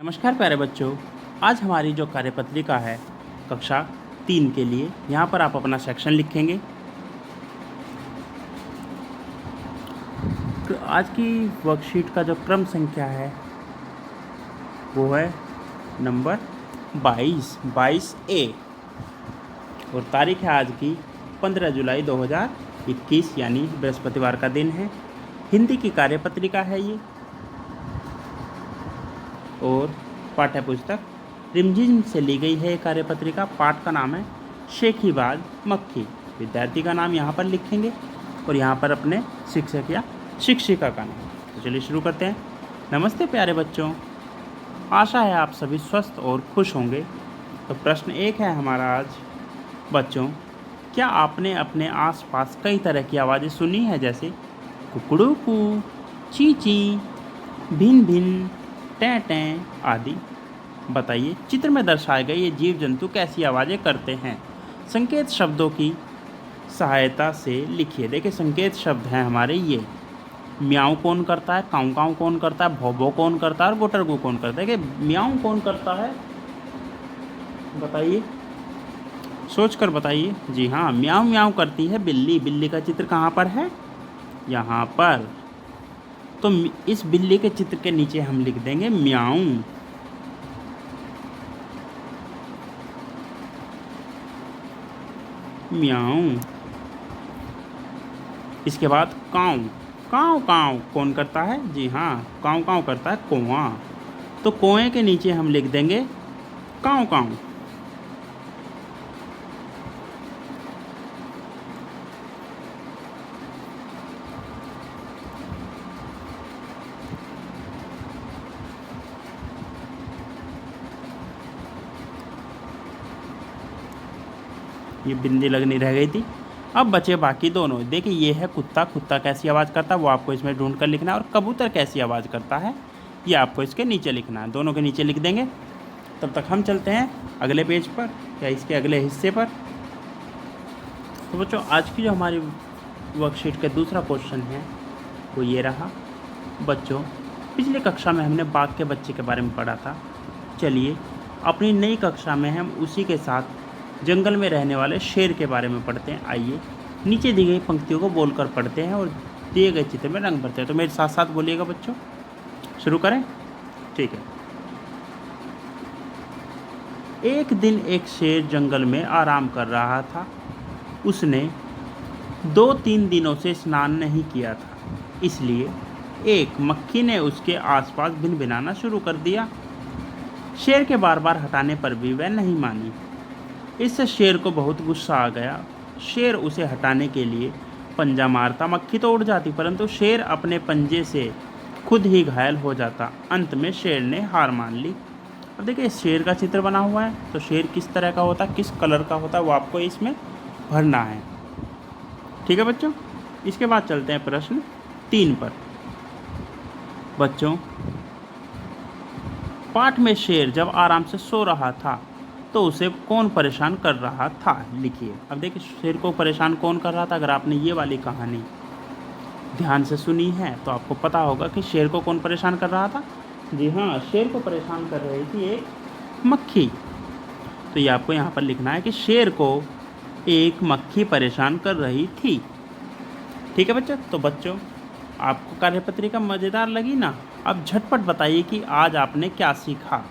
नमस्कार प्यारे बच्चों। आज हमारी जो कार्यपत्रिका है कक्षा 3 के लिए, यहाँ पर आप अपना सेक्शन लिखेंगे। तो आज की वर्कशीट का जो क्रम संख्या है वो है नंबर 22A और तारीख है आज की 15 जुलाई 2021 यानी बृहस्पतिवार का दिन है। हिंदी की कार्यपत्रिका है ये और पाठ्य पुस्तक रिमझिम से ली गई है। कार्यपत्रिका पाठ का नाम है शेखीबाज मक्खी। विद्यार्थी का नाम यहाँ पर लिखेंगे और यहाँ पर अपने शिक्षक या शिक्षिका का नाम। तो चलिए शुरू करते हैं। नमस्ते प्यारे बच्चों, आशा है आप सभी स्वस्थ और खुश होंगे। तो प्रश्न 1 है हमारा आज बच्चों, क्या आपने अपने आसपास कई तरह की आवाज़ें सुनी हैं, जैसे कुकड़ू कू, ची ची, भिन भिन, टें टें आदि। बताइए चित्र में दर्शाए गए ये जीव जंतु कैसी आवाज़ें करते हैं। संकेत शब्दों की सहायता से लिखिए। देखिए संकेत शब्द हैं हमारे ये। म्याऊं कौन करता है, काऊ काऊ कौन करता है, भौ भौ कौन करता है और गोटरगू कौन करता है। देखिए म्याऊं कौन करता है, बताइए, सोच कर बताइए। जी हाँ, म्याऊं म्याऊं करती है बिल्ली। बिल्ली का चित्र कहाँ पर है, यहाँ पर। तो इस बिल्ली के चित्र के नीचे हम लिख देंगे म्याऊं। म्याऊं। इसके बाद काऊ। काऊ काऊ कौन करता है, जी हाँ, काऊ काऊ करता है कौवा। तो कौवे के नीचे हम लिख देंगे काऊ काऊ। ये बिंदी लगनी रह गई थी। अब बचे बाकी दोनों। देखिए ये है कुत्ता। कुत्ता कैसी आवाज़ करता है वो आपको इसमें ढूंढ कर लिखना है, और कबूतर कैसी आवाज़ करता है ये आपको इसके नीचे लिखना है। दोनों के नीचे लिख देंगे। तब तक हम चलते हैं अगले पेज पर या इसके अगले हिस्से पर। तो बच्चों आज की जो हमारी वर्कशीट का दूसरा क्वेश्चन है वो ये रहा। बच्चों पिछली कक्षा में हमने बाघ के बच्चे के बारे में पढ़ा था। चलिए अपनी नई कक्षा में हम उसी के साथ जंगल में रहने वाले शेर के बारे में पढ़ते हैं। आइए नीचे दी गई पंक्तियों को बोलकर पढ़ते हैं और दिए गए चित्र में रंग भरते हैं। तो मेरे साथ साथ बोलिएगा बच्चों। शुरू करें, ठीक है। एक दिन एक शेर जंगल में आराम कर रहा था। उसने 2-3 दिनों से स्नान नहीं किया था, इसलिए एक मक्खी ने उसके आसपास भिनभिनाना शुरू कर दिया। शेर के बार बार हटाने पर भी वह नहीं मानी। इससे शेर को बहुत गुस्सा आ गया। शेर उसे हटाने के लिए पंजा मारता, मक्खी तो उड़ जाती, परंतु शेर अपने पंजे से खुद ही घायल हो जाता। अंत में शेर ने हार मान ली। अब देखिए शेर का चित्र बना हुआ है। तो शेर किस तरह का होता है, किस कलर का होता है, वो आपको इसमें भरना है। ठीक है बच्चों। इसके बाद चलते हैं प्रश्न 3 पर। बच्चों पाठ में शेर जब आराम से सो रहा था तो उसे कौन परेशान कर रहा था, लिखिए। अब देखिए शेर को परेशान कौन कर रहा था। अगर आपने ये वाली कहानी ध्यान से सुनी है तो आपको पता होगा कि शेर को कौन परेशान कर रहा था। जी हाँ, शेर को परेशान कर रही थी एक मक्खी। तो ये आपको यहाँ पर लिखना है कि शेर को एक मक्खी परेशान कर रही थी। ठीक है बच्चों। तो बच्चों आपको कार्यपत्रिका मज़ेदार लगी ना। अब झटपट बताइए कि आज आपने क्या सीखा।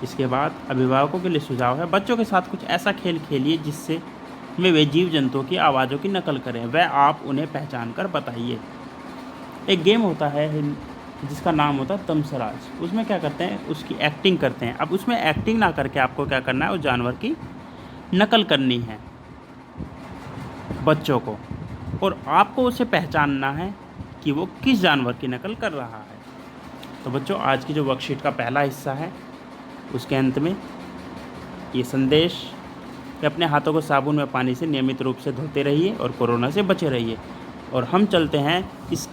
इसके बाद अभिभावकों के लिए सुझाव है, बच्चों के साथ कुछ ऐसा खेल खेलिए जिससे वे जीव जंतुओं की आवाज़ों की नकल करें। वह आप उन्हें पहचान कर बताइए। एक गेम होता है जिसका नाम होता है तमसराज। उसमें क्या करते हैं, उसकी एक्टिंग करते हैं। अब उसमें एक्टिंग ना करके आपको क्या करना है, उस जानवर की नकल करनी है बच्चों को, और आपको उसे पहचानना है कि वो किस जानवर की नकल कर रहा है। तो बच्चों आज की जो वर्कशीट का पहला हिस्सा है उसके अंत में ये संदेश कि अपने हाथों को साबुन में पानी से नियमित रूप से धोते रहिए और कोरोना से बचे रहिए। और हम चलते हैं इस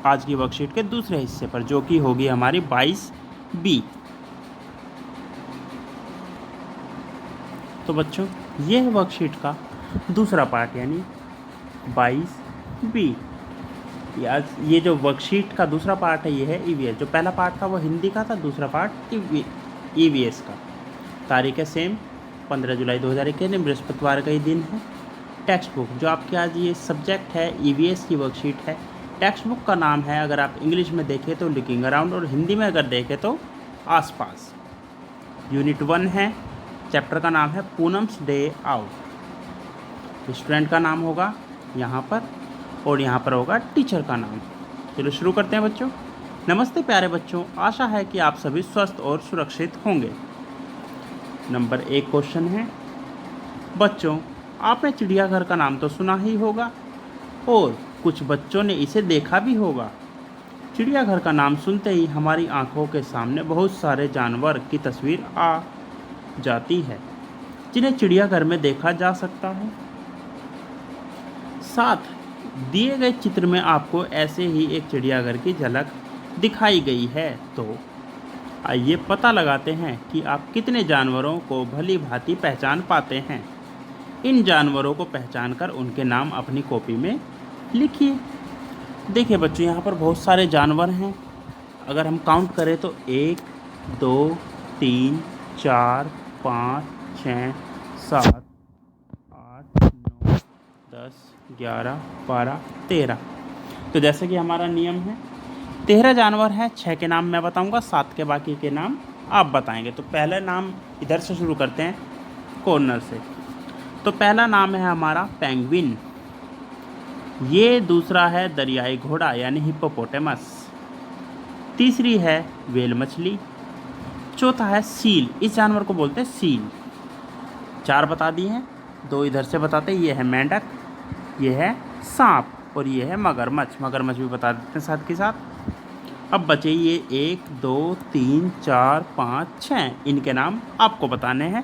आज की वर्कशीट के दूसरे हिस्से पर, जो कि होगी हमारी 22B। तो बच्चों ये है वर्कशीट का दूसरा पार्ट यानी 22B। ये जो वर्कशीट का दूसरा पार्ट है ये है ईवीएस। जो पहला पार्ट था वो हिंदी का था, दूसरा पार्ट ईवीएस का। तारीख है सेम 15 जुलाई 2021, बृहस्पतिवार का ही दिन है। टेक्स्ट बुक जो आपके आज ये सब्जेक्ट है ईवीएस की वर्कशीट है। टेक्स्ट बुक का नाम है, अगर आप इंग्लिश में देखें तो लुकिंग अराउंड, और हिंदी में अगर देखें तो आसपास। यूनिट 1 है, चैप्टर का नाम है पूनम्स डे आउट। स्टूडेंट का नाम होगा यहाँ पर, और यहाँ पर होगा टीचर का नाम। चलो शुरू करते हैं बच्चों। नमस्ते प्यारे बच्चों, आशा है कि आप सभी स्वस्थ और सुरक्षित होंगे। नंबर 1 क्वेश्चन है, बच्चों आपने चिड़ियाघर का नाम तो सुना ही होगा और कुछ बच्चों ने इसे देखा भी होगा। चिड़ियाघर का नाम सुनते ही हमारी आंखों के सामने बहुत सारे जानवर की तस्वीर आ जाती है जिन्हें चिड़ियाघर में देखा जा सकता है। साथ दिए गए चित्र में आपको ऐसे ही एक चिड़ियाघर की झलक दिखाई गई है, तो आइए पता लगाते हैं कि आप कितने जानवरों को भली भांति पहचान पाते हैं। इन जानवरों को पहचानकर उनके नाम अपनी कॉपी में लिखिए। देखिए बच्चों, यहाँ पर बहुत सारे जानवर हैं। अगर हम काउंट करें तो 1 2 3 4 5 6 7 8 9 10 11 12 13। तो जैसे कि हमारा नियम है 13 जानवर हैं। 6 के नाम मैं बताऊंगा, 7 के बाकी के नाम आप बताएंगे। तो पहले नाम इधर से शुरू करते हैं, कॉर्नर से। तो पहला नाम है हमारा पेंगुइन। ये दूसरा है दरियाई घोड़ा यानी हिप्पोपोटेमस। तीसरी है व्हेल मछली। चौथा है सील, इस जानवर को बोलते हैं सील। 4 बता दिए हैं, 2 इधर से बताते हैं। ये है मेंढक, ये है सांप, और ये है मगरमच्छ। मगरमच्छ भी बता देते हैं साथ के साथ। अब बचे ये 1 2 3 4 5 6, इनके नाम आपको बताने हैं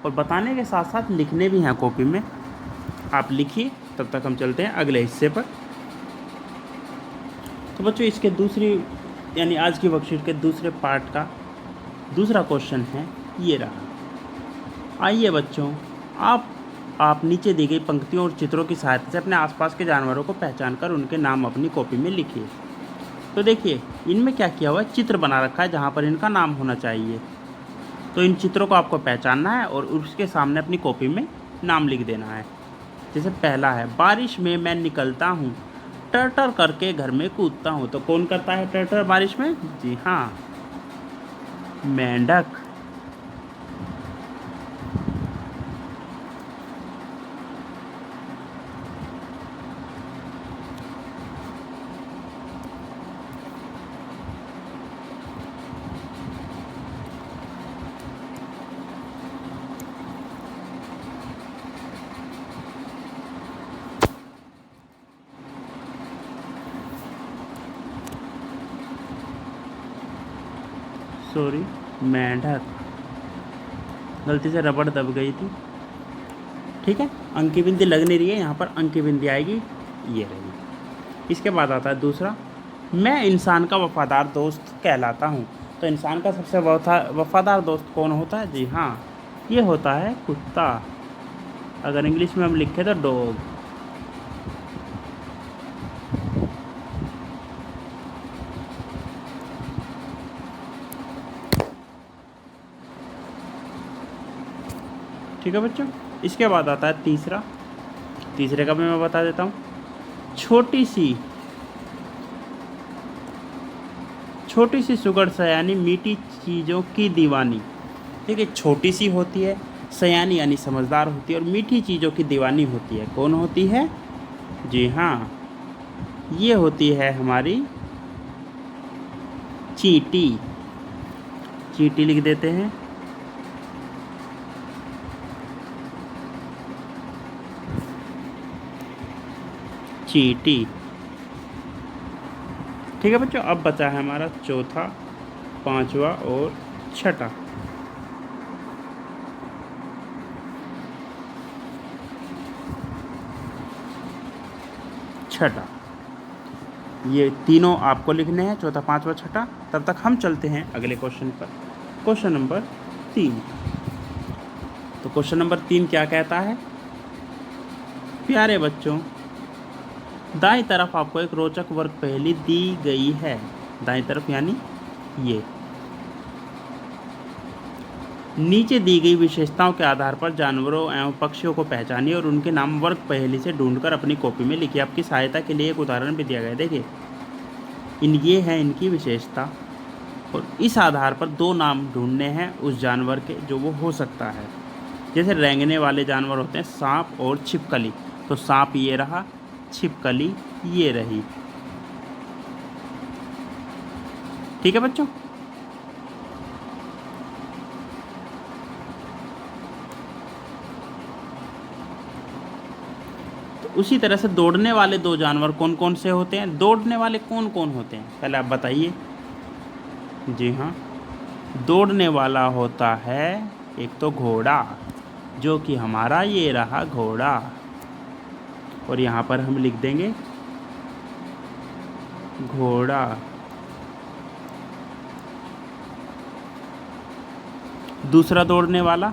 और बताने के साथ साथ लिखने भी हैं कॉपी में। आप लिखिए, तब तक हम चलते हैं अगले हिस्से पर। तो बच्चों इसके दूसरी यानी आज की वर्कशीट के दूसरे पार्ट का दूसरा क्वेश्चन है ये रहा। आइए बच्चों, आप नीचे दी गई पंक्तियों और चित्रों की सहायता से अपने आसपास के जानवरों को पहचान कर उनके नाम अपनी कॉपी में लिखिए। तो देखिए इनमें क्या किया हुआ है, चित्र बना रखा है जहाँ पर इनका नाम होना चाहिए। तो इन चित्रों को आपको पहचानना है और उसके सामने अपनी कॉपी में नाम लिख देना है। जैसे पहला है, बारिश में मैं निकलता हूँ, टर्टर करके घर में कूदता हूँ। तो कौन करता है टर्टर बारिश में? जी हाँ, मेंढक। सॉरी, मेंढक। गलती से रबड़ दब गई थी। ठीक है, अंक की बिंदी लग नहीं रही है, यहाँ पर अंक की बिंदी आएगी, ये रहेगी। इसके बाद आता है दूसरा, मैं इंसान का वफादार दोस्त कहलाता हूँ। तो इंसान का सबसे वफादार दोस्त कौन होता है? जी हाँ, ये होता है कुत्ता। अगर इंग्लिश में हम लिखें तो डॉग। ठीक है बच्चों, इसके बाद आता है तीसरा। तीसरे का भी मैं बता देता हूँ, छोटी सी सुगड़ सयानी मीठी चीज़ों की दीवानी। ठीक है, छोटी सी होती है, सयानी यानी समझदार होती है, और मीठी चीज़ों की दीवानी होती है। कौन होती है? जी हाँ, ये होती है हमारी चींटी। चींटी लिख देते हैं। चींटी। ठीक है बच्चों, अब बचा है हमारा चौथा, पांचवा और छठा। ये तीनों आपको लिखने हैं, चौथा पांचवा छठा। तब तक हम चलते हैं अगले क्वेश्चन पर, क्वेश्चन नंबर 3। तो क्वेश्चन नंबर 3 क्या कहता है? प्यारे बच्चों, दाईं तरफ आपको एक रोचक वर्ग पहेली दी गई है। दाईं तरफ यानी ये। नीचे दी गई विशेषताओं के आधार पर जानवरों एवं पक्षियों को पहचानिए और उनके नाम वर्ग पहेली से ढूंढकर अपनी कॉपी में लिखिए। आपकी सहायता के लिए एक उदाहरण भी दिया गया है, देखिए ये है इनकी विशेषता और इस आधार पर दो नाम ढूंढने हैं उस जानवर के जो वो हो सकता है। जैसे रेंगने वाले जानवर होते हैं सांप और छिपकली, तो सांप ये रहा, छिपकली ये रही। ठीक है बच्चों। तो उसी तरह से दौड़ने वाले दो जानवर कौन कौन से होते हैं? दौड़ने वाले कौन कौन होते हैं पहले आप बताइए। जी हाँ, दौड़ने वाला होता है एक तो घोड़ा, जो कि हमारा ये रहा घोड़ा, और यहाँ पर हम लिख देंगे घोड़ा। दूसरा दौड़ने वाला,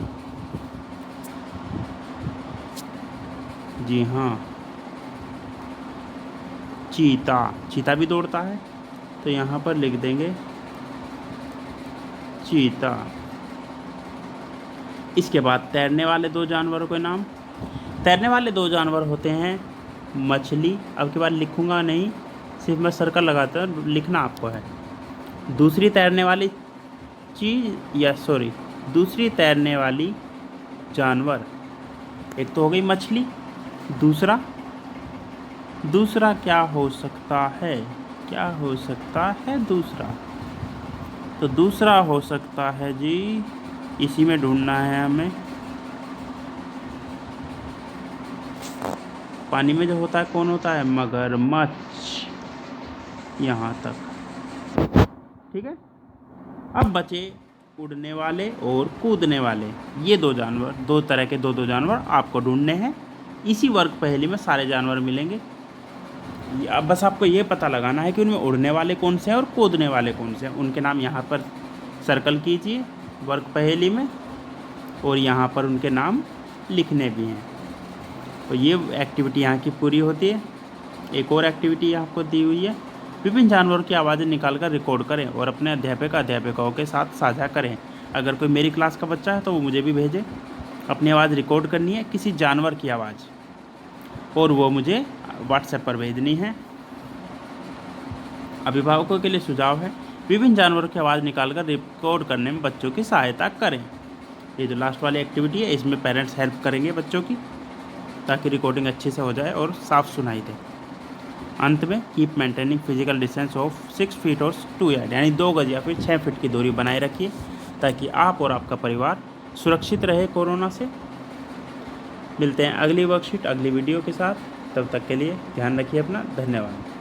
जी हाँ, चीता। चीता भी दौड़ता है, तो यहाँ पर लिख देंगे चीता। इसके बाद तैरने वाले दो जानवरों के नाम। तैरने वाले दो जानवर होते हैं मछली, अब की बार लिखूंगा नहीं, सिर्फ मैं सर्कल लगाता हूँ, लिखना आपको है। दूसरी तैरने वाली चीज़ या सॉरी दूसरी तैरने वाली जानवर, एक तो हो गई मछली, दूसरा क्या हो सकता है? क्या हो सकता है दूसरा? तो दूसरा हो सकता है जी, इसी में ढूंढना है हमें। पानी में जो होता है कौन होता है? मगरमच्छ। यहाँ तक ठीक है। अब बचे उड़ने वाले और कूदने वाले, ये दो जानवर, दो तरह के दो जानवर आपको ढूंढने हैं। इसी वर्ग पहेली में सारे जानवर मिलेंगे। अब बस आपको ये पता लगाना है कि उनमें उड़ने वाले कौन से हैं और कूदने वाले कौन से हैं। उनके नाम यहाँ पर सर्कल कीजिए वर्ग पहेली में, और यहाँ पर उनके नाम लिखने भी हैं। तो ये एक्टिविटी यहाँ की पूरी होती है। एक और एक्टिविटी आपको दी हुई है, विभिन्न जानवरों की आवाज़ें निकालकर रिकॉर्ड करें और अपने अध्यापिकाओं के साथ साझा करें। अगर कोई मेरी क्लास का बच्चा है तो वो मुझे भी भेजे। अपनी आवाज़ रिकॉर्ड करनी है, किसी जानवर की आवाज़, और वो मुझे व्हाट्सएप पर भेजनी है। अभिभावकों के लिए सुझाव है, विभिन्न जानवरों की आवाज़ निकालकर रिकॉर्ड करने में बच्चों की सहायता करें। ये जो लास्ट वाली एक्टिविटी है इसमें पेरेंट्स हेल्प करेंगे बच्चों की, ताकि रिकॉर्डिंग अच्छे से हो जाए और साफ सुनाई दे। अंत में keep maintaining physical distance of 6 feet और 2 यार्ड, यानी 2 गज या फिर 6 फीट की दूरी बनाए रखिए, ताकि आप और आपका परिवार सुरक्षित रहे कोरोना से। मिलते हैं अगली वर्कशीट अगली वीडियो के साथ, तब तक के लिए ध्यान रखिए अपना। धन्यवाद।